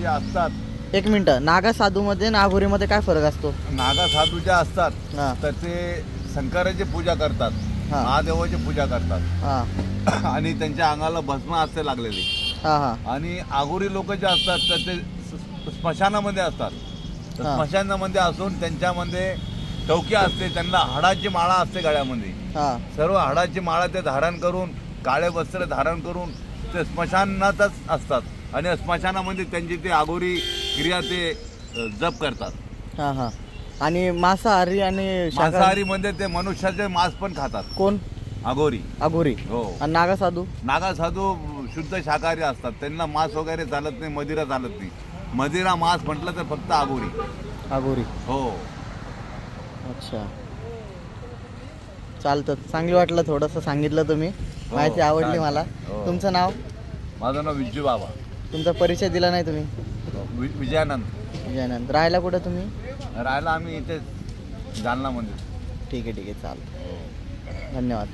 जे असतात. एक मिनिट, नागा साधूमध्ये आणि अघोरीमध्ये काय फरक असतो? नागा साधू जे असतात हां तर ते शंकराची पूजा करतात, हां महादेवाची पूजा करतात हां आणि त्यांच्या अंगाला भस्म असते लागलेली. हां हां आणि आगोरी लोक जे असतात तर ते स्मशानामध्ये असतात. तर हां. स्मशानामध्ये असून त्यांच्यामध्ये टोक्या असते, त्यांना हाडाची माळा असते गळ्यामध्ये. हां सर्व हाडाची माळा ते धारण करून, काळे वस्त्र धारण करून ते स्मशानातच असतात आणि स्मशानामध्ये त्यांची ते आगोरी क्रिया ते जप करतात. हां हां. आणि मांसाहारी आणि शाकाहारी मांसाहारीमध्ये ते मनुष्याचे मांस पण खातात, कोण? आगोरी. अघोरी. हो. आणि नागा साधू? नागा साधू शुद्ध शाकाहारी असतात, त्यांना मांस वगैरे चालत नाही, मदिरा चालत नाही. मदिरा मांस म्हटलं तर फक्त आगोरी. अघोरी. हो. अच्छा, चालतं. चांगलं वाटलं, थोडंसं सांगितलं तुम्ही, माहिती आवडली छान. मला. हो. तुमचं नाव? माझं नाव विज्जू बाबा. तुमचा परिचय दिला नाही तुम्ही. विजयानंद. विजयानंद. राहायला कुठं तुम्ही? राहायला आम्ही इथे जालनामध्ये. ठीक आहे ठीक आहे, चालतं. धन्यवाद.